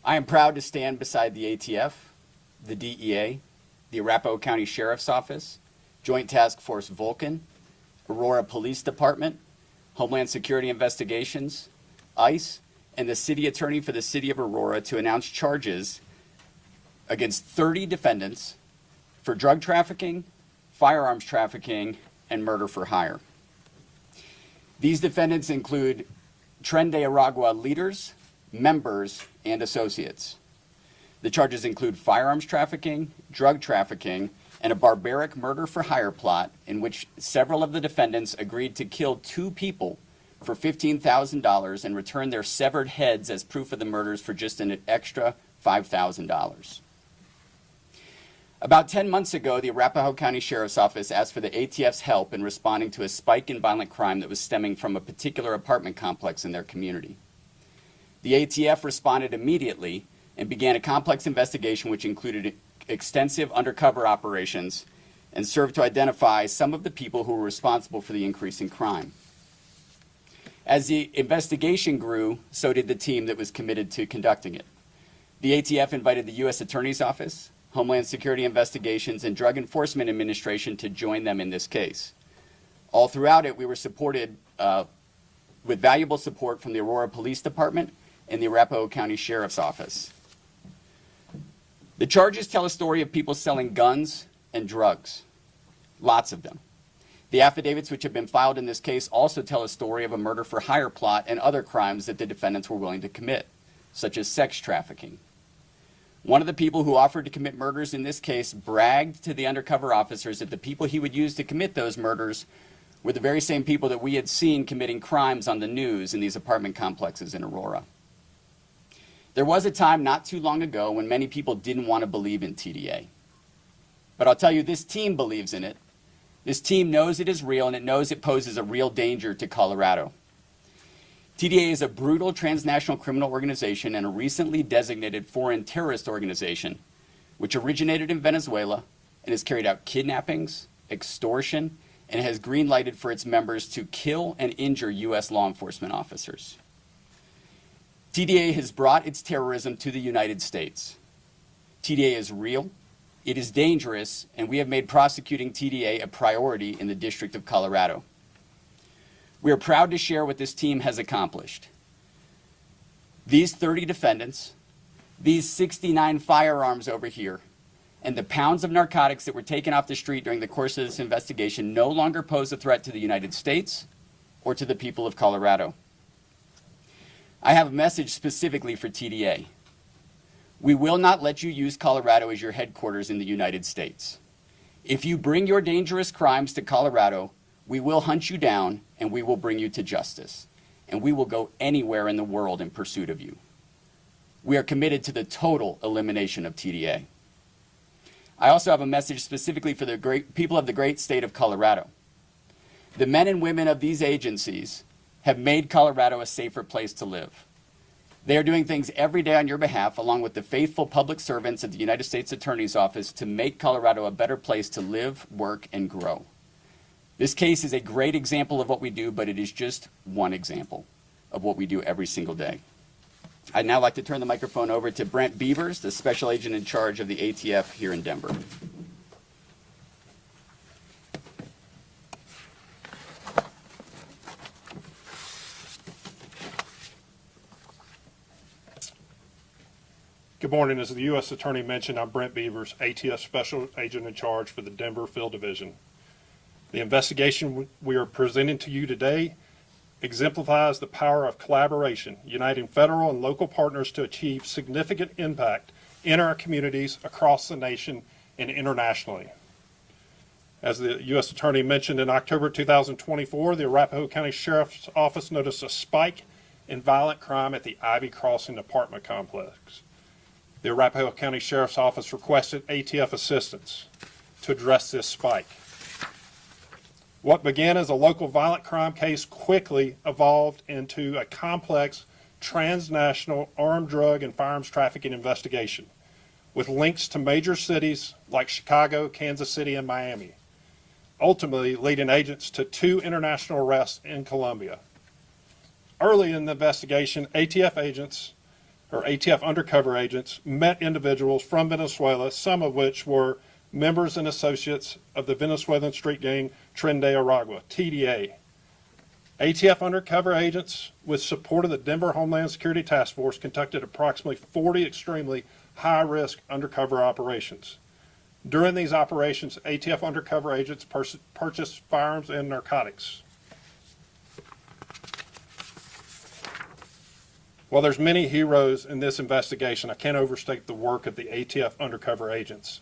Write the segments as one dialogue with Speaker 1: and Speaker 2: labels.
Speaker 1: I am proud to stand beside the ATF, the DEA, the Arapahoe County Sheriff's Office, Joint Task Force Vulcan, Aurora Police Department, Homeland Security Investigations, ICE, and the City Attorney for the City of Aurora to announce charges against 30 defendants for drug trafficking, firearms trafficking, and murder for hire. These defendants include TdA Aragua leaders, members, and associates. The charges include firearms trafficking, drug trafficking, and a barbaric murder for hire plot in which several of the defendants agreed to kill 2 people for $15,000 and return their severed heads as proof of the murders for just an extra $5,000. About 10 months ago, the Arapahoe County Sheriff's Office asked for the ATF's help in responding to a spike in violent crime that was stemming from a particular apartment complex in their community. The ATF responded immediately and began a complex investigation which included extensive undercover operations and served to identify some of the people who were responsible for the increase in crime. As the investigation grew, so did the team that was committed to conducting it. The ATF invited the U.S. Attorney's Office, Homeland Security Investigations, and Drug Enforcement Administration to join them in this case. All throughout it, we were supported with valuable support from the Aurora Police Department and the Arapahoe County Sheriff's Office. The charges tell a story of people selling guns and drugs, lots of them. The affidavits which have been filed in this case also tell a story of a murder for hire plot and other crimes that the defendants were willing to commit, such as sex trafficking. One of the people who offered to commit murders in this case bragged to the undercover officers that the people he would use to commit those murders were the very same people that we had seen committing crimes on the news in these apartment complexes in Aurora. There was a time not too long ago when many people didn't want to believe in TdA. But I'll tell you, this team believes in it. This team knows it is real, and it knows it poses a real danger to Colorado. TdA is a brutal transnational criminal organization and a recently designated foreign terrorist organization which originated in Venezuela and has carried out kidnappings, extortion, and has green-lighted for its members to kill and injure U.S. law enforcement officers. TdA has brought its terrorism to the United States. TdA is real, it is dangerous, and we have made prosecuting TdA a priority in the District of Colorado. We are proud to share what this team has accomplished. These 30 defendants, these 69 firearms over here, and the pounds of narcotics that were taken off the street during the course of this investigation no longer pose a threat to the United States or to the people of Colorado. I have a message specifically for TdA. We will not let you use Colorado as your headquarters in the United States. If you bring your dangerous crimes to Colorado, we will hunt you down and we will bring you to justice. And we will go anywhere in the world in pursuit of you. We are committed to the total elimination of TdA. I also have a message specifically for the great people of the great state of Colorado. The men and women of these agencies have made Colorado a safer place to live. They are doing things every day on your behalf, along with the faithful public servants at the United States Attorney's Office, to make Colorado a better place to live, work, and grow. This case is a great example of what we do, but it is just one example of what we do every single day. I'd now like to turn the microphone over to Brent Beavers, the special agent in charge of the ATF here in Denver.
Speaker 2: Good morning. As the U.S. Attorney mentioned, I'm Brent Beavers, ATF Special Agent in Charge for the Denver Field Division. The investigation we are presenting to you today exemplifies the power of collaboration, uniting federal and local partners to achieve significant impact in our communities across the nation and internationally. As the U.S. Attorney mentioned, in October 2024, the Arapahoe County Sheriff's Office noticed a spike in violent crime at the Ivy Crossing apartment complex. The Arapahoe County Sheriff's Office requested ATF assistance to address this spike. What began as a local violent crime case quickly evolved into a complex transnational armed drug and firearms trafficking investigation with links to major cities like Chicago, Kansas City, and Miami, ultimately leading agents to 2 international arrests in Colombia. Early in the investigation, ATF agents or ATF undercover agents, met individuals from Venezuela, some of which were members and associates of the Venezuelan street gang TdA Aragua, TdA. ATF undercover agents, with support of the Denver Homeland Security Task Force, conducted approximately 40 extremely high-risk undercover operations. During these operations, ATF undercover agents purchased firearms and narcotics. While there's many heroes in this investigation, I can't overstate the work of the ATF undercover agents.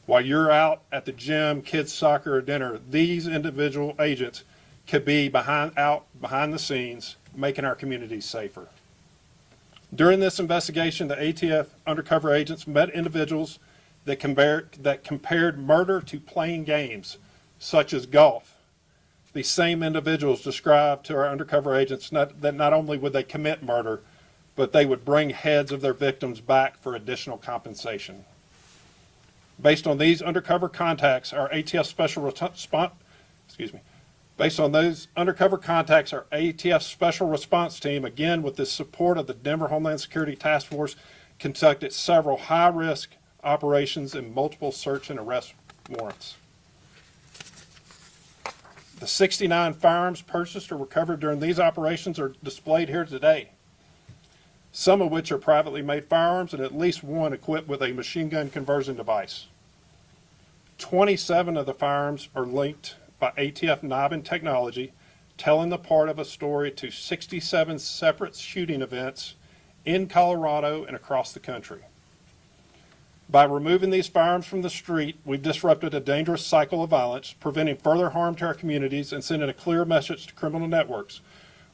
Speaker 2: While you're out at the gym, kids' soccer, or dinner, these individual agents could be out behind the scenes, making our communities safer. During this investigation, the ATF undercover agents met individuals that compared murder to playing games, such as golf. These same individuals described to our undercover agents that not only would they commit murder, but they would bring heads of their victims back for additional compensation. Based on these undercover contacts, our ATF special response team, again with the support of the Denver Homeland Security Task Force, conducted several high-risk operations and multiple search and arrest warrants. The 69 firearms purchased or recovered during these operations are displayed here today, some of which are privately made firearms and at least one equipped with a machine gun conversion device. 27 of the firearms are linked by ATF knobbing technology, telling the part of a story to 67 separate shooting events in Colorado and across the country. By removing these firearms from the street, we've disrupted a dangerous cycle of violence, preventing further harm to our communities and sending a clear message to criminal networks.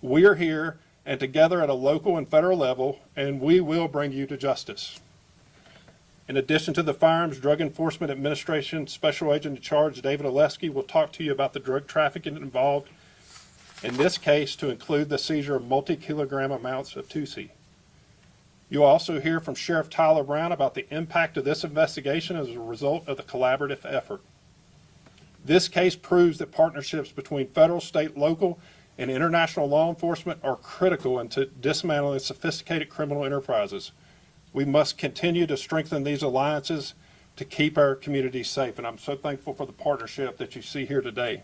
Speaker 2: We are here and together at a local and federal level, and we will bring you to justice. In addition to the Firearms Drug Enforcement Administration Special Agent in Charge, David Oleski, will talk to you about the drug trafficking involved in this case, to include the seizure of multi-kilogram amounts of 2C. You'll also hear from Sheriff Tyler Brown about the impact of this investigation as a result of the collaborative effort. This case proves that partnerships between federal, state, local, and international law enforcement are critical into dismantling sophisticated criminal enterprises. We must continue to strengthen these alliances to keep our communities safe, and I'm so thankful for the partnership that you see here today.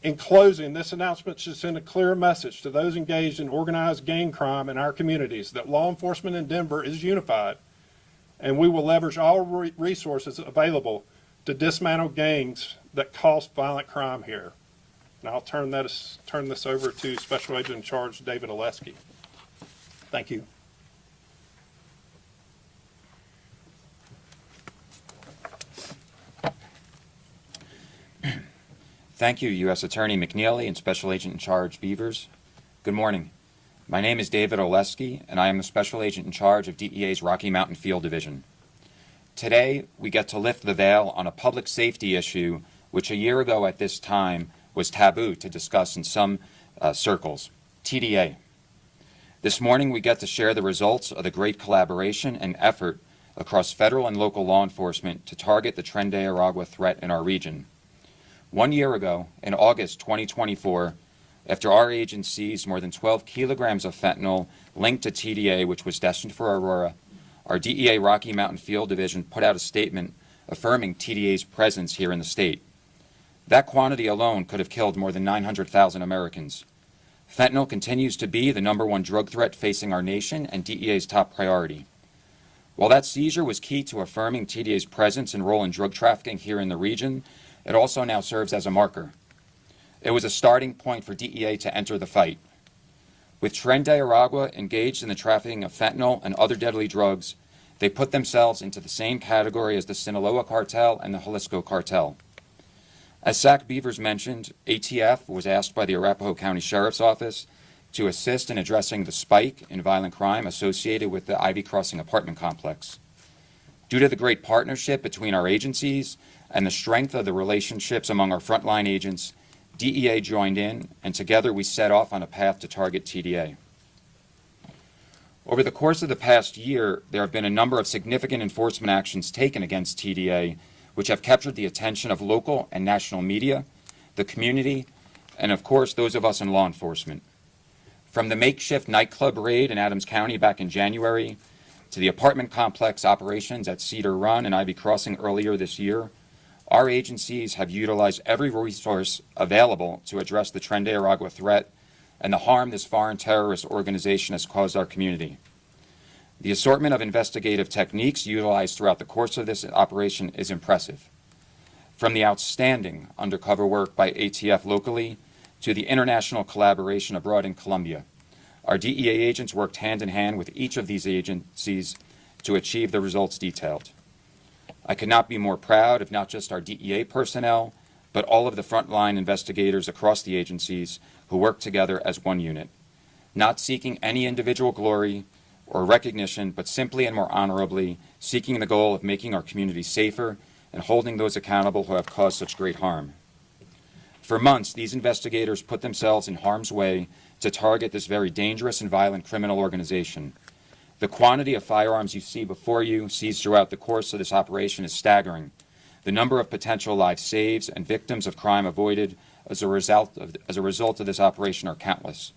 Speaker 2: In closing, this announcement should send a clear message to those engaged in organized gang crime in our communities that law enforcement in Denver is unified, and we will leverage all resources available to dismantle gangs that cause violent crime here. And I'll turn this over to Special Agent in Charge David Oleski. Thank you.
Speaker 3: Thank you, U.S. Attorney McNeely and Special Agent in Charge Beavers. Good morning. My name is David Oleski, and I am the Special Agent in Charge of DEA's Rocky Mountain Field Division. Today, we get to lift the veil on a public safety issue which a year ago at this time was taboo to discuss in some circles, TdA. This morning, we get to share the results of the great collaboration and effort across federal and local law enforcement to target the TdA Aragua threat in our region. 1 year ago, in August 2024, after our agency seized more than 12 kilograms of fentanyl linked to TdA, which was destined for Aurora, our DEA Rocky Mountain Field Division put out a statement affirming TdA's presence here in the state. That quantity alone could have killed more than 900,000 Americans. Fentanyl continues to be the #1 drug threat facing our nation and DEA's top priority. While that seizure was key to affirming TdA's presence and role in drug trafficking here in the region, it also now serves as a marker. It was a starting point for DEA to enter the fight. With TdA Aragua engaged in the trafficking of fentanyl and other deadly drugs, they put themselves into the same category as the Sinaloa cartel and the Jalisco cartel. As Zach Beavers mentioned, ATF was asked by the Arapahoe County Sheriff's Office to assist in addressing the spike in violent crime associated with the Ivy Crossing apartment complex. Due to the great partnership between our agencies and the strength of the relationships among our frontline agents, DEA joined in, and together we set off on a path to target TdA. Over the course of the past year, there have been a number of significant enforcement actions taken against TdA, which have captured the attention of local and national media, the community, and of course those of us in law enforcement. From the makeshift nightclub raid in Adams County back in January, to the apartment complex operations at Cedar Run and Ivy Crossing earlier this year, our agencies have utilized every resource available to address the Tren de Aragua threat and the harm this foreign terrorist organization has caused our community. The assortment of investigative techniques utilized throughout the course of this operation is impressive. From the outstanding undercover work by ATF locally to the international collaboration abroad in Colombia, our DEA agents worked hand in hand with each of these agencies to achieve the results detailed. I could not be more proud of not just our DEA personnel, but all of the frontline investigators across the agencies who work together as one unit, not seeking any individual glory or recognition, but simply and more honorably seeking the goal of making our community safer and holding those accountable who have caused such great harm. For months, these investigators put themselves in harm's way to target this very dangerous and violent criminal organization. The quantity of firearms you see before you seized throughout the course of this operation is staggering. The number of potential lives saved and victims of crime avoided as a result of this operation are countless.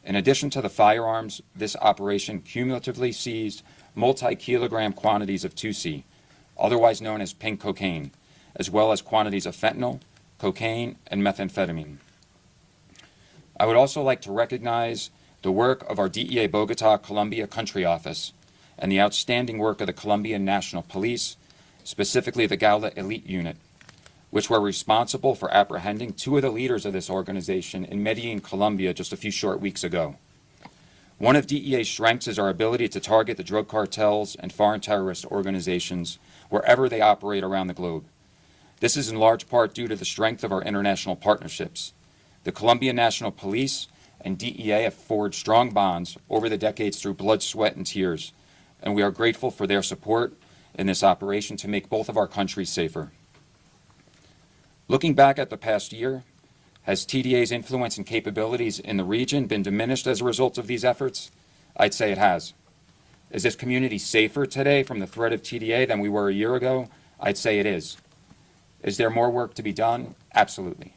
Speaker 3: In addition to the firearms, this operation cumulatively seized multi-kilogram quantities of 2C, otherwise known as pink cocaine, as well as quantities of fentanyl, cocaine, and methamphetamine. I would also like to recognize the work of our DEA Bogota Colombia Country Office and the outstanding work of the Colombian National Police, specifically the Gaula Elite Unit, which were responsible for apprehending two of the leaders of this organization in Medellin, Colombia, just a few short weeks ago. One of DEA's strengths is our ability to target the drug cartels and foreign terrorist organizations wherever they operate around the globe. This is in large part due to the strength of our international partnerships. The Colombian National Police and DEA have forged strong bonds over the decades through blood, sweat, and tears, and we are grateful for their support in this operation to make both of our countries safer. Looking back at the past year, has TDA's influence and capabilities in the region been diminished as a result of these efforts? I'd say it has. Is this community safer today from the threat of TDA than we were a year ago? I'd say it is. Is there more work to be done? Absolutely.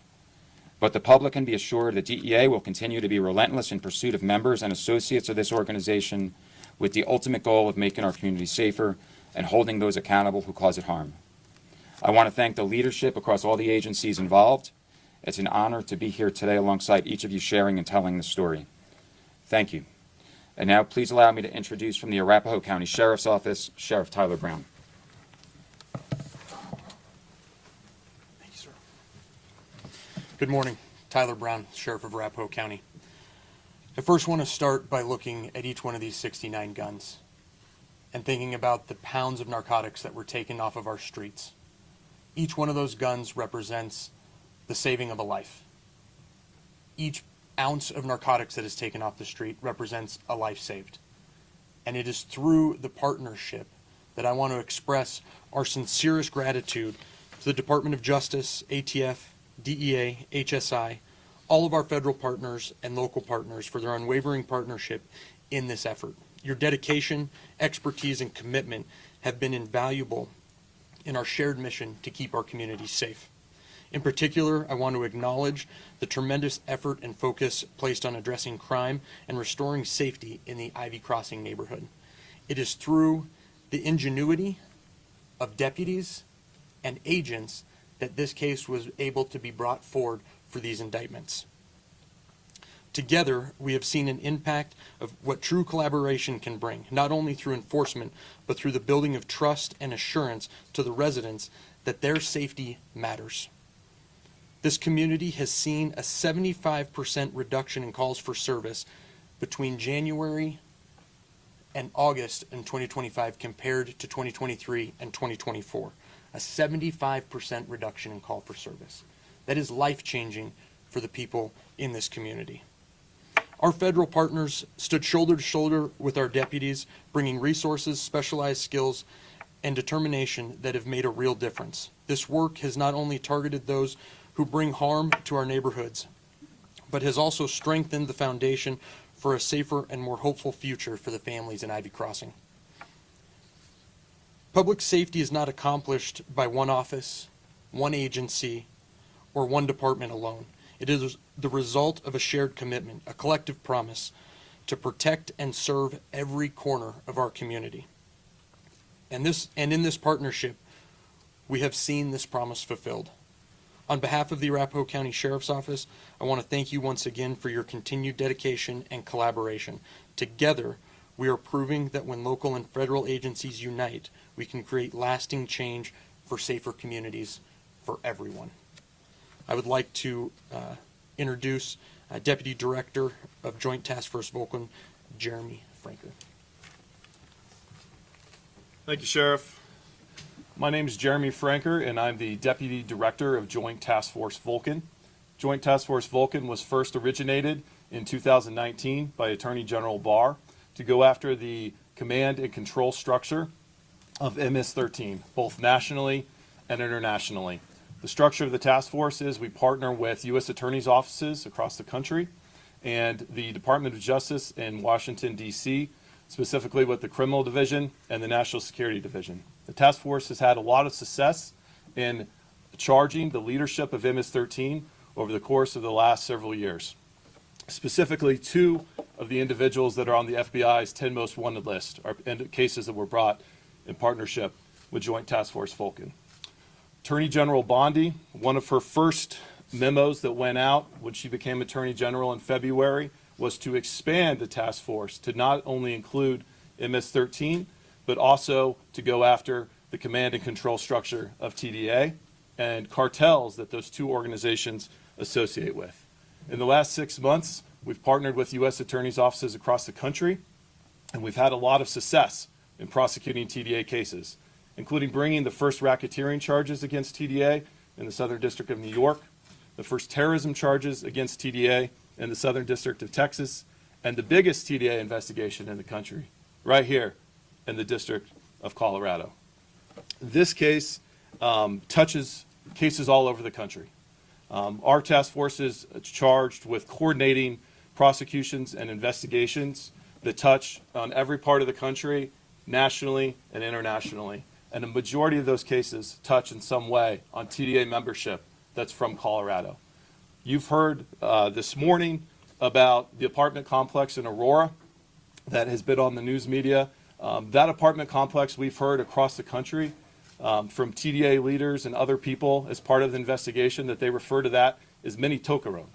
Speaker 3: But the public can be assured that DEA will continue to be relentless in pursuit of members and associates of this organization with the ultimate goal of making our community safer and holding those accountable who cause it harm. I want to thank the leadership across all the agencies involved. It's an honor to be here today alongside each of you sharing and telling the story. Thank you. And now please allow me to introduce from the Arapahoe County Sheriff's Office, Sheriff Tyler Brown.
Speaker 4: Thank you, sir. Good morning. Tyler Brown, Sheriff of Arapahoe County. I first want to start by looking at each one of these 69 guns and thinking about the pounds of narcotics that were taken off of our streets. Each one of those guns represents the saving of a life. Each ounce of narcotics that is taken off the street represents a life saved. And it is through the partnership that I want to express our sincerest gratitude to the Department of Justice, ATF, DEA, HSI, all of our federal partners and local partners for their unwavering partnership in this effort. Your dedication, expertise, and commitment have been invaluable in our shared mission to keep our communities safe. In particular, I want to acknowledge the tremendous effort and focus placed on addressing crime and restoring safety in the Ivy Crossing neighborhood. It is through the ingenuity of deputies and agents that this case was able to be brought forward for these indictments. Together, we have seen an impact of what true collaboration can bring, not only through enforcement, but through the building of trust and assurance to the residents that their safety matters. This community has seen a 75% reduction in calls for service between January and August in 2025 compared to 2023 and 2024. A 75% reduction in call for service. That is life-changing for the people in this community. Our federal partners stood shoulder to shoulder with our deputies, bringing resources, specialized skills, and determination that have made a real difference. This work has not only targeted those who bring harm to our neighborhoods, but has also strengthened the foundation for a safer and more hopeful future for the families in Ivy Crossing. Public safety is not accomplished by one office, one agency, or one department alone. It is the result of a shared commitment, a collective promise to protect and serve every corner of our community. And in this partnership, we have seen this promise fulfilled. On behalf of the Arapahoe County Sheriff's Office, I want to thank you once again for your continued dedication and collaboration. Together, we are proving that when local and federal agencies unite, we can create lasting change for safer communities for everyone. I would like to introduce Deputy Director of Joint Task Force Vulcan, Jeremy Franker.
Speaker 2: Thank you, Sheriff. My name is Jeremy Franker, and I'm the Deputy Director of Joint Task Force Vulcan. Joint Task Force Vulcan was first originated in 2019 by Attorney General Barr to go after the command and control structure of MS-13, both nationally and internationally. The structure of the task force is we partner with U.S. attorneys' offices across the country and the Department of Justice in Washington, D.C., specifically with the Criminal Division and the National Security Division. The task force has had a lot of success in charging the leadership of MS-13 over the course of the last several years. Specifically, 2 of the individuals that are on the FBI's 10 most wanted list are cases that were brought in partnership with Joint Task Force Vulcan. Attorney General Bondi, one of her first memos that went out when she became Attorney General in February was to expand the task force to not only include MS-13, but also to go after the command and control structure of TdA and cartels that those 2 organizations associate with. In the last 6 months, we've partnered with U.S. attorneys' offices across the country, and we've had a lot of success in prosecuting TdA cases, including bringing the first racketeering charges against TdA in the Southern District of New York, the first terrorism charges against TdA in the Southern District of Texas, and the biggest TdA investigation in the country, right here in the District of Colorado. This case touches cases all over the country. Our task force is charged with coordinating prosecutions and investigations that touch on every part of the country, nationally and internationally. And a majority of those cases touch in some way on TdA membership that's from Colorado. You've heard this morning about the apartment complex in Aurora that has been on the news media. That apartment complex we've heard across the country from TdA leaders and other people as part of the investigation that they refer to that as Mini Tokaron.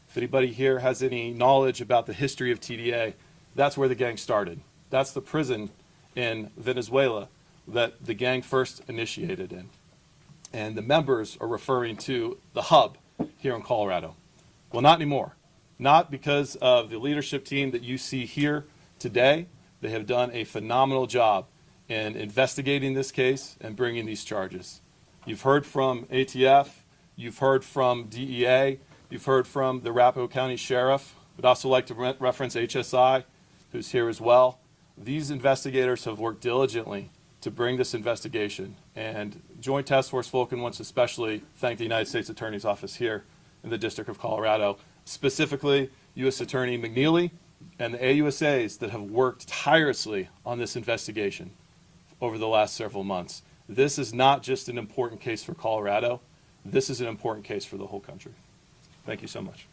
Speaker 2: If anybody here has any knowledge about the history of TdA, that's where the gang started. That's the prison in Venezuela that the gang first initiated in. And the members are referring to the hub here in Colorado. Well, not anymore. Not because of the leadership team that you see here today. They have done a phenomenal job in investigating this case and bringing these charges. You've heard from ATF, you've heard from DEA, you've heard from the Arapahoe County Sheriff. We'd also like to reference HSI, who's here as well. These investigators have worked diligently to bring this investigation, and Joint Task Force Vulcan wants to especially thank the United States Attorney's Office here in the District of Colorado, specifically U.S. Attorney McNeely and the AUSAs that have worked tirelessly on this investigation over the last several months. This is not just an important case for Colorado. This is an important case for the whole country. Thank you so much.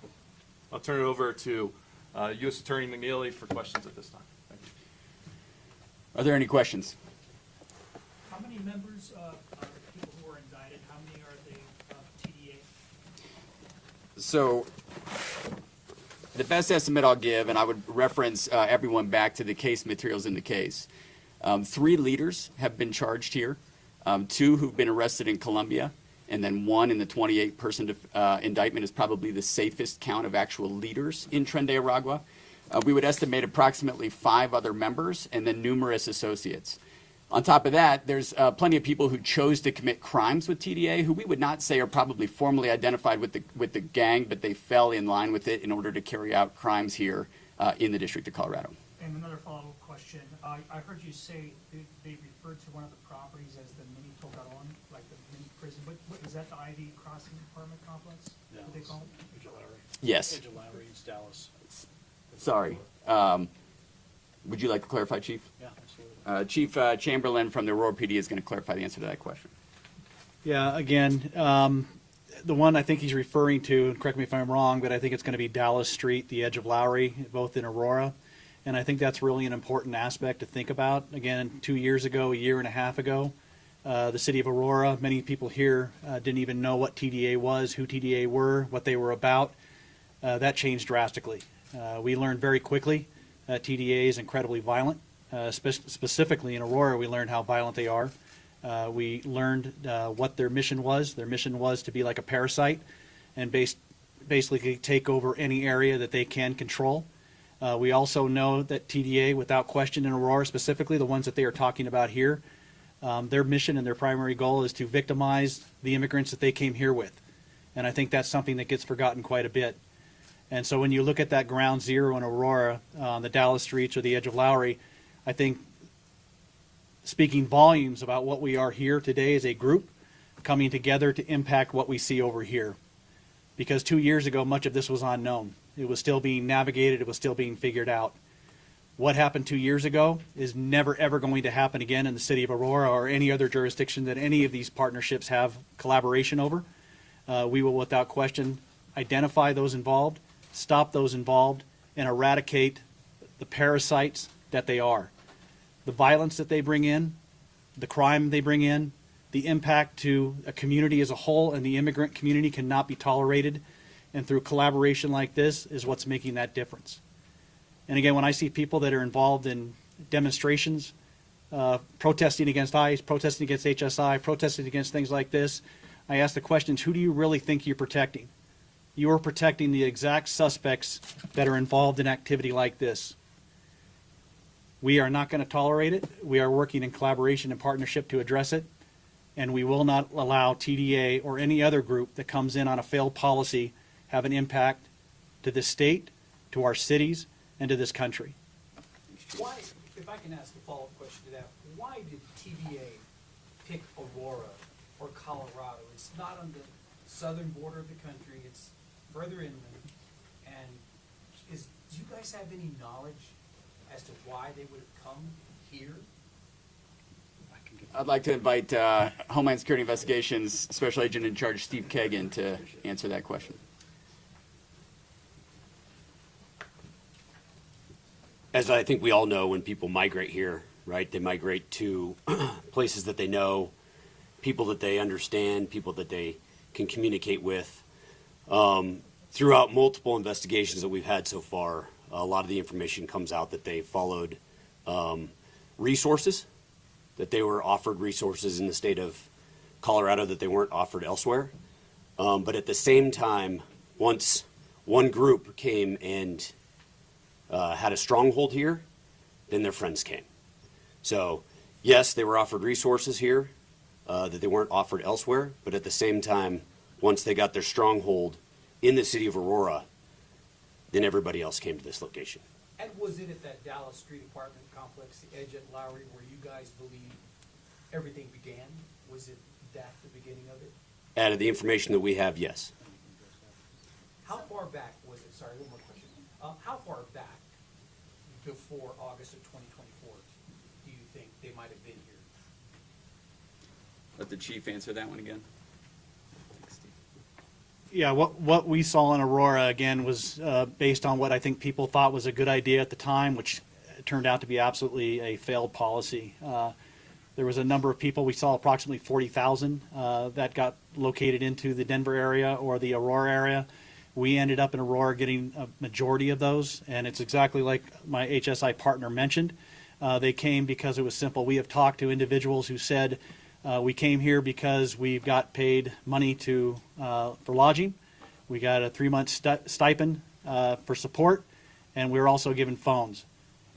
Speaker 2: I'll turn it over to U.S. Attorney McNeely for questions at this time. Thank you.
Speaker 1: Are there any questions?
Speaker 5: How many members are people who are indicted? How many are they TdA?
Speaker 1: So the best estimate I'll give, and I would reference everyone back to the case materials in the case. 3 leaders have been charged here, 2 who've been arrested in Colombia, and then 1 in the 28-person indictment is probably the safest count of actual leaders in Tren de Aragua. We would estimate approximately 5 other members and then numerous associates. On top of that, there's plenty of people who chose to commit crimes with TdA who we would not say are probably formally identified with the gang, but they fell in line with it in order to carry out crimes here in the District of Colorado.
Speaker 5: And another follow-up question. I heard you say they referred to one of the properties as the Mini Tokaron, like the mini prison. What is that, the Ivy Crossing apartment complex?
Speaker 6: No,
Speaker 5: What they call it?
Speaker 1: Yes.
Speaker 6: Edge of Lowry, East Dallas.
Speaker 1: Sorry. Would you like to clarify, Chief?
Speaker 6: Yeah, absolutely.
Speaker 1: Chief Chamberlain from the Aurora PD is going to clarify the answer to that question.
Speaker 6: Yeah, again,
Speaker 7: the one I think he's referring to, and correct me if I'm wrong, but I think it's going to be Dallas Street, the edge of Lowry, both in Aurora. And I think that's really an important aspect to think about. Again, 2 years ago, a year and a half ago, the city of Aurora, many people here didn't even know what TdA was, who TdA were, what they were about. That changed drastically. We learned very quickly TdA is incredibly violent. Specifically in Aurora, we learned how violent they are. We learned what their mission was. Their mission was to be like a parasite and basically take over any area that they can control. We also know that TdA, without question in Aurora, specifically the ones that they are talking about here, their mission and their primary goal is to victimize the immigrants that they came here with. And I think that's something that gets forgotten quite a bit. And so when you look at that ground zero in Aurora, the Dallas streets or the edge of Lowry, I think speaking volumes about what we are here today as a group coming together to impact what we see over here. Because 2 years ago, much of this was unknown. It was still being navigated. It was still being figured out. What happened 2 years ago is never, ever going to happen again in the city of Aurora or any other jurisdiction that any of these partnerships have collaboration over. We will, without question, identify those involved, stop those involved, and eradicate the parasites that they are. The violence that they bring in, the crime they bring in, the impact to a community as a whole and the immigrant community cannot be tolerated. And through collaboration like this is what's making that difference. And again, when I see people that are involved in demonstrations, protesting against ICE, protesting against HSI, protesting against things like this, I ask the questions, who do you really think you're protecting? You are protecting the exact suspects that are involved in activity like this. We are not going to tolerate it. We are working in collaboration and partnership to address it. And we will not allow TdA or any other group that comes in on a failed policy have an impact to this state, to our cities, and to this country.
Speaker 8: Why, if I can ask a follow-up question to that, why did TdA pick Aurora or Colorado? It's not on the southern border of the country, it's further inland. And do you guys have any knowledge as to why they would have come here?
Speaker 1: I'd like to invite Homeland Security Investigations Special Agent in Charge Steve Kagan to answer that question.
Speaker 9: As I think we all know, when people migrate here, right, they migrate to places that they know, people that they understand, people that they can communicate with. Throughout multiple investigations that we've had so far, a lot of the information comes out that they followed resources, that they were offered resources in the state of Colorado that they weren't offered elsewhere. But at the same time, once one group came and had a stronghold here, then their friends came. So yes, they were offered resources here that they weren't offered elsewhere, but at the same time, once they got their stronghold in the city of Aurora, then everybody else came to this location.
Speaker 8: And was it at that Dallas Street apartment complex, the edge at Lowry, where you guys believe everything began? Was it that the beginning of it?
Speaker 9: Out of the information that we have, yes.
Speaker 8: How far back was it? Sorry, one more question. How far back before August of 2024 do you think they might have been here?
Speaker 1: Let the chief answer that one again.
Speaker 7: Yeah, what we saw in Aurora, again, was based on what I think people thought was a good idea at the time, which turned out to be absolutely a failed policy. There was a number of people, we saw approximately 40,000 that got located into the Denver area or the Aurora area. We ended up in Aurora getting a majority of those, and it's exactly like my HSI partner mentioned. They came because it was simple. We have talked to individuals who said, we came here because we've got paid money for lodging. We got a 3-month stipend for support, and we were also given phones.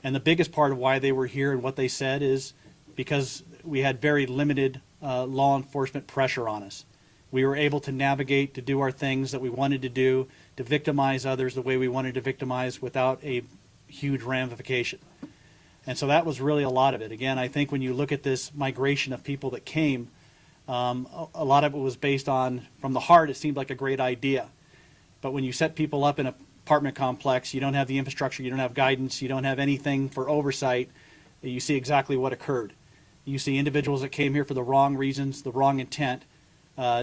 Speaker 7: And the biggest part of why they were here and what they said is because we had very limited law enforcement pressure on us. We were able to navigate, to do our things that we wanted to do, to victimize others the way we wanted to victimize without a huge ramification. And so that was really a lot of it. Again, I think when you look at this migration of people that came, a lot of it was based on, from the heart, it seemed like a great idea. But when you set people up in an apartment complex, you don't have the infrastructure, you don't have guidance, you don't have anything for oversight, you see exactly what occurred. You see individuals that came here for the wrong reasons, the wrong intent,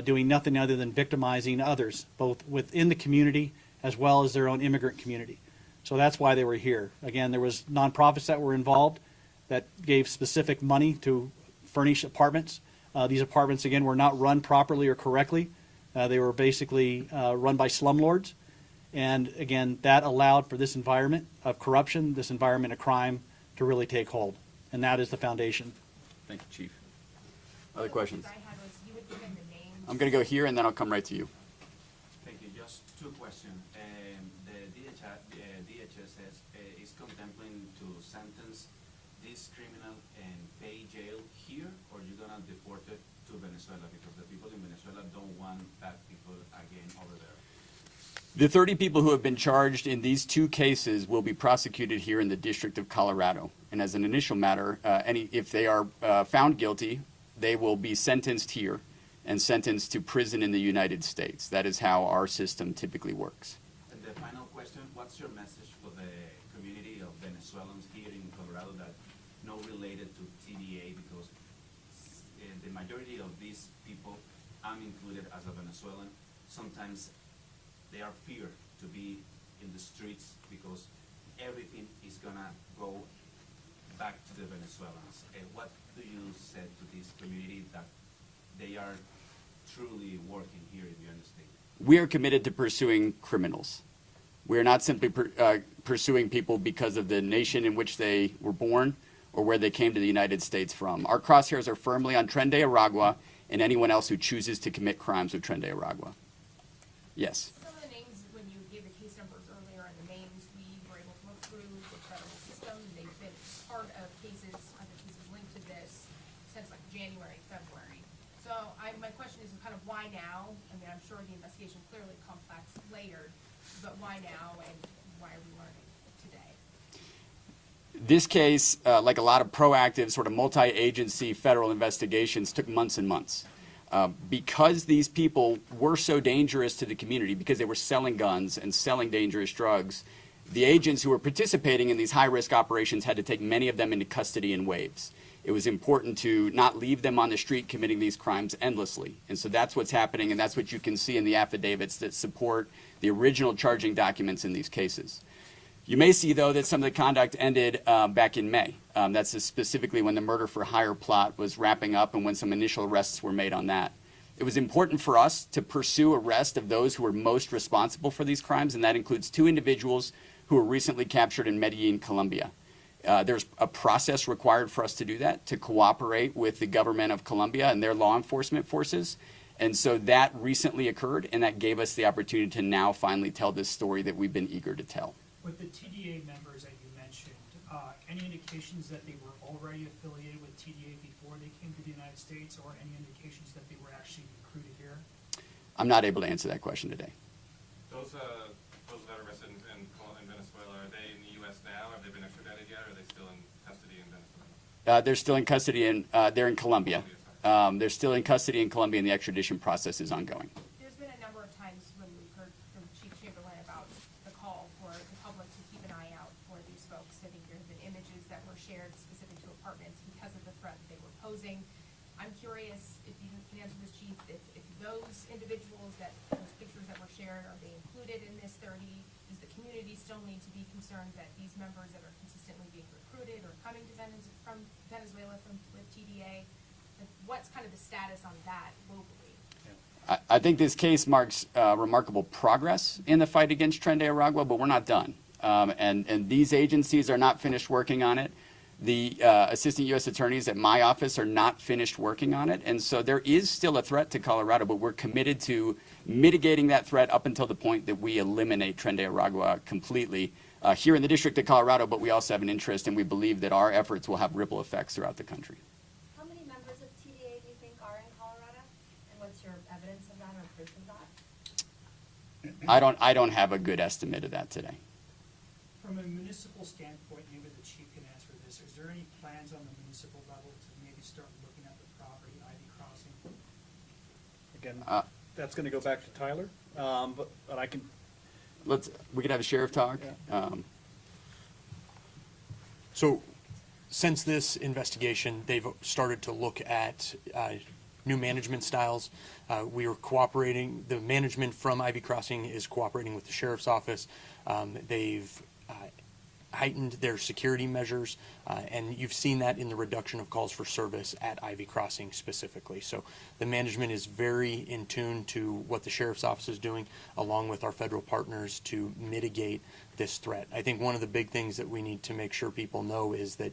Speaker 7: doing nothing other than victimizing others, both within the community as well as their own immigrant community. So that's why they were here. Again, there was nonprofits that were involved that gave specific money to furnish apartments. These apartments, again, were not run properly or correctly. They were basically run by slumlords. And again, that allowed for this environment of corruption, this environment of crime to really take hold. And that is the foundation.
Speaker 1: Thank you, Chief. Other questions?
Speaker 10: I had was you would give them the names.
Speaker 1: I'm going to go here and then I'll come right to you.
Speaker 11: Thank you. Just two questions. The DHS is contemplating to sentence this criminal and pay jail here, or you're gonna deport it to Venezuela because the people in Venezuela don't want bad people again over there.
Speaker 1: The 30 people who have been charged in these two cases will be prosecuted here in the District of Colorado. And as an initial matter, if they are found guilty, they will be sentenced here and sentenced to prison in the United States. That is how our system typically works.
Speaker 11: And the final question, what's your message for the community of Venezuelans here in Colorado that not related to TdA, because the majority of these people, I'm included as a Venezuelan, sometimes they are feared to be in the streets because everything is gonna go back to the Venezuelans. What do you say to this community that they are truly working here in the United States?
Speaker 1: We are committed to pursuing criminals. We are not simply pursuing people because of the nation in which they were born or where they came to the United States from. Our crosshairs are firmly on Tren de Aragua and anyone else who chooses to commit crimes with Tren de Aragua. Yes.
Speaker 10: Some of the names, when you gave the case numbers earlier and the names, we were able to look through the federal system. They've been part of cases, other cases linked to this since like January, February. So my question is kind of why now? I mean, I'm sure the investigation clearly complex, layered, but why now and why are we learning today?
Speaker 1: This case, like a lot of proactive sort of multi-agency federal investigations, took months and months. Because these people were so dangerous to the community, because they were selling guns and selling dangerous drugs, the agents who were participating in these high-risk operations had to take many of them into custody in waves. It was important to not leave them on the street committing these crimes endlessly. And so that's what's happening, and that's what you can see in the affidavits that support the original charging documents in these cases. You may see, though, that some of the conduct ended back in May. That's specifically when the murder for hire plot was wrapping up and when some initial arrests were made on that. It was important for us to pursue arrest of those who were most responsible for these crimes, and that includes 2 individuals who were recently captured in Medellin, Colombia. There's a process required for us to do that, to cooperate with the government of Colombia and their law enforcement forces. And so that recently occurred, and that gave us the opportunity to now finally tell this story that we've been eager to tell.
Speaker 5: With the TdA members that you mentioned, any indications that they were already affiliated with TdA before they came to the United States, or any indications that they were actually recruited here?
Speaker 1: I'm not able to answer that question today.
Speaker 12: Those that are resident in Venezuela, are they in the U.S. now? Have they been extradited yet, or are they still in custody in Venezuela?
Speaker 1: They're still in custody, and they're in Colombia. They're still in custody in Colombia, and the extradition process is ongoing.
Speaker 10: There's been a number of times when we've heard from Chief Chamberlain about the call for the public to keep an eye out for these folks. I think there have been images that were shared specific to apartments because of the threat that they were posing. I'm curious if you can answer this, Chief, if those individuals, those pictures that were shared, are they included in this 30? Does the community still need to be concerned that these members that are consistently being recruited or coming to from Venezuela with TdA? What's kind of the status on that locally?
Speaker 1: I think this case marks remarkable progress in the fight against Tren de Aragua, but we're not done. And these agencies are not finished working on it. The assistant U.S. attorneys at my office are not finished working on it. And so there is still a threat to Colorado, but we're committed to mitigating that threat up until the point that we eliminate Tren de Aragua completely here in the District of Colorado, but we also have an interest, and we believe that our efforts will have ripple effects throughout the country.
Speaker 13: How many members of TdA do you think are in Colorado? And what's your evidence of that or proof of that?
Speaker 1: I don't have a good estimate of that today.
Speaker 5: From a municipal standpoint, maybe the chief can answer this. Is there any plans on the municipal level to maybe start looking at the property, Ivy Crossing?
Speaker 7: Again, that's going to go back to Tyler, but I can.
Speaker 1: We could have a sheriff talk.
Speaker 7: Yeah.
Speaker 4: So since this investigation, they've started to look at new management styles. We are cooperating, the management from Ivy Crossing is cooperating with the sheriff's office. They've heightened their security measures, and you've seen that in the reduction of calls for service at Ivy Crossing specifically. So the management is very in tune to what the sheriff's office is doing, along with our federal partners, to mitigate this threat. I think one of the big things that we need to make sure people know is that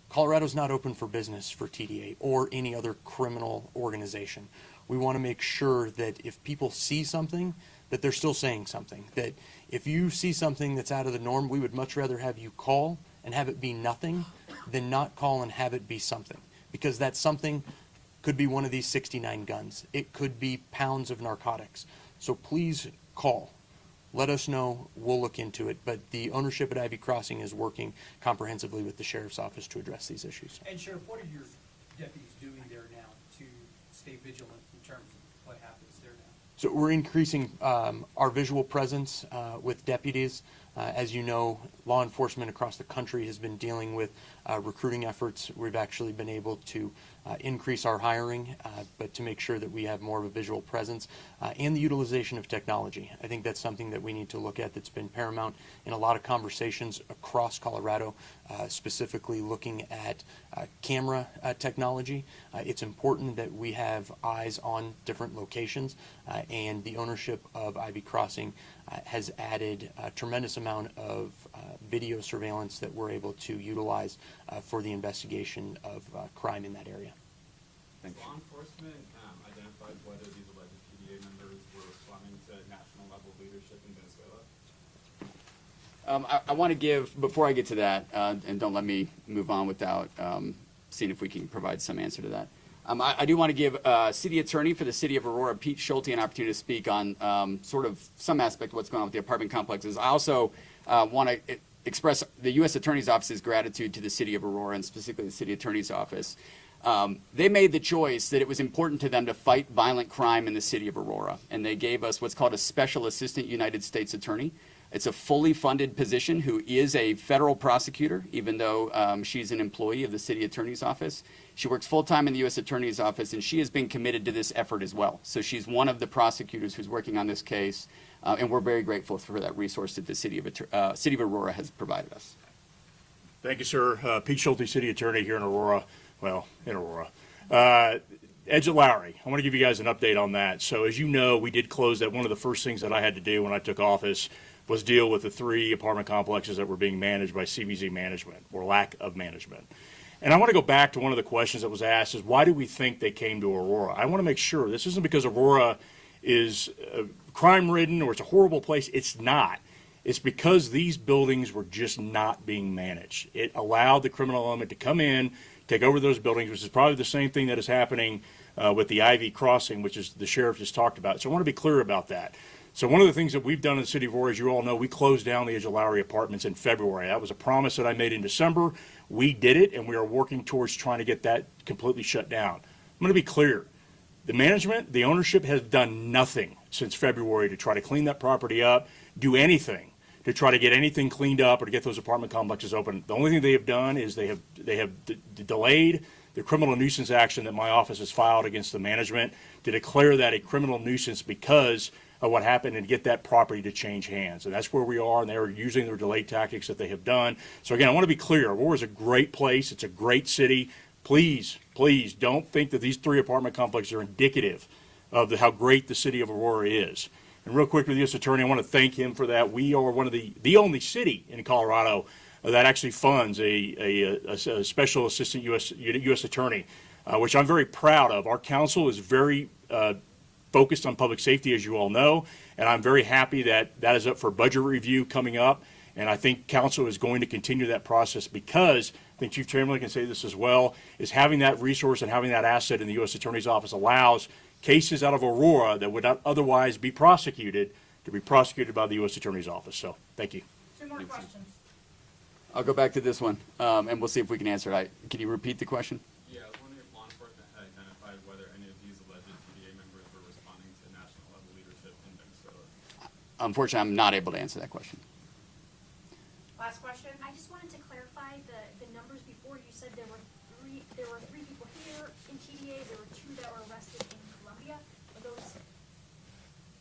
Speaker 4: Colorado's not open for business for TdA or any other criminal organization. We want to make sure that if people see something, that they're still saying something. That if you see something that's out of the norm, we would much rather have you call and have it be nothing than not call and have it be something. Because that something could be one of these 69 guns. It could be pounds of narcotics. So please call. Let us know. We'll look into it. But the ownership at Ivy Crossing is working comprehensively with the sheriff's office to address these issues.
Speaker 8: And Sheriff, what are your deputies doing there now to stay vigilant in terms of what happens there now?
Speaker 4: So we're increasing our visual presence with deputies. As you know, law enforcement across the country has been dealing with recruiting efforts. We've actually been able to increase our hiring, but to make sure that we have more of a visual presence and the utilization of technology. I think that's something that we need to look at that's been paramount in a lot of conversations across Colorado, specifically looking at camera technology. It's important that we have eyes on different locations, and the ownership of Ivy Crossing has added a tremendous amount of video surveillance that we're able to utilize for the investigation of crime in that area.
Speaker 12: Thanks. Law enforcement identified whether these alleged TdA members were responding to national level leadership in Venezuela?
Speaker 1: I want to give, before I get to that, and don't let me move on without seeing if we can provide some answer to that. I do want to give City Attorney for the City of Aurora, Pete Schulte, an opportunity to speak on sort of some aspect of what's going on with the apartment complexes. I also want to express the U.S. Attorney's Office's gratitude to the City of Aurora, and specifically the City Attorney's Office. They made the choice that it was important to them to fight violent crime in the City of Aurora, and they gave us what's called a Special Assistant United States Attorney. It's a fully funded position who is a federal prosecutor, even though she's an employee of the City Attorney's Office. She works full-time in the U.S. Attorney's Office, and she has been committed to this effort as well. So she's one of the prosecutors who's working on this case, and we're very grateful for that resource that the City of Aurora has provided us.
Speaker 14: Thank you, sir. Pete Schulte, City Attorney here in Aurora. Well, in Aurora. Edge at Lowry, I want to give you guys an update on that. So as you know, we did close that. One of the first things that I had to do when I took office was deal with the 3 apartment complexes that were being managed by CBZ management, or lack of management. And I want to go back to one of the questions that was asked is, why do we think they came to Aurora? I want to make sure this isn't because Aurora is crime-ridden or it's a horrible place. It's not. It's because these buildings were just not being managed. It allowed the criminal element to come in, take over those buildings, which is probably the same thing that is happening with the Ivy Crossing, which is the sheriff just talked about. So I want to be clear about that. So one of the things that we've done in the City of Aurora, as you all know, we closed down the Edge of Lowry apartments in February. That was a promise that I made in December. We did it, and we are working towards trying to get that completely shut down. I'm going to be clear. The management, the ownership has done nothing since February to try to clean that property up, do anything to try to get anything cleaned up or to get those apartment complexes open. The only thing they have done is they have delayed the criminal nuisance action that my office has filed against the management to declare that a criminal nuisance because of what happened and get that property to change hands. And that's where we are, and they are using their delay tactics that they have done. So again, I want to be clear. Aurora is a great place. It's a great city. Please, please don't think that these 3 apartment complexes are indicative of how great the City of Aurora is. And real quick with the U.S. Attorney, I want to thank him for that. We are one of the only city in Colorado that actually funds a special assistant U.S. Attorney, which I'm very proud of. Our council is very focused on public safety, as you all know, and I'm very happy that that is up for budget review coming up. And I think council is going to continue that process because, I think Chief Chamberlain can say this as well, is having that resource and having that asset in the U.S. Attorney's Office allows cases out of Aurora that would not otherwise be prosecuted to be prosecuted by the U.S. Attorney's Office. So, thank you.
Speaker 13: 2 more questions.
Speaker 1: I'll go back to this one, and we'll see if we can answer it. Can you repeat the question?
Speaker 12: Yeah, I was wondering if law enforcement had identified whether any of these alleged TdA members were responding to national level leadership in Venezuela.
Speaker 1: Unfortunately, I'm not able to answer that question.
Speaker 13: Last question.
Speaker 15: I just wanted to clarify the numbers before. You said there were
Speaker 13: there were 3 people here in TDA, there were 2 that were arrested in Colombia. Are those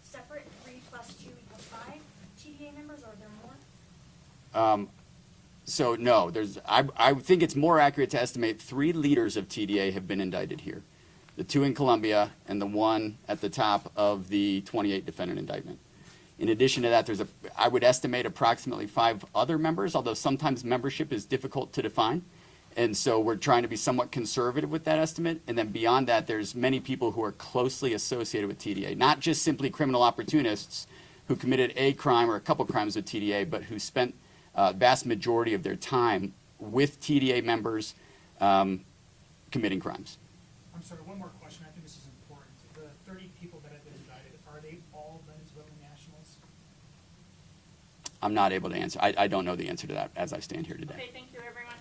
Speaker 13: separate, 3 plus 2 equals 5 TDA members, or are there more?
Speaker 1: So no, I think it's more accurate to estimate 3 leaders of TDA have been indicted here. The 2 in Colombia and the 1 at the top of the 28 defendant indictment. In addition to that, I would estimate approximately 5 other members, although sometimes membership is difficult to define. And so we're trying to be somewhat conservative with that estimate. And then beyond that, there's many people who are closely associated with TDA, not just simply criminal opportunists who committed a crime or a couple crimes with TDA, but who spent vast majority of their time with TDA members committing crimes.
Speaker 5: I'm sorry, one more question. I think this is important. The 30 people that have been indicted, are they all Venezuelan nationals?
Speaker 1: I'm not able to answer. I don't know the answer to that as I stand here today.
Speaker 10: Okay, thank you, everyone.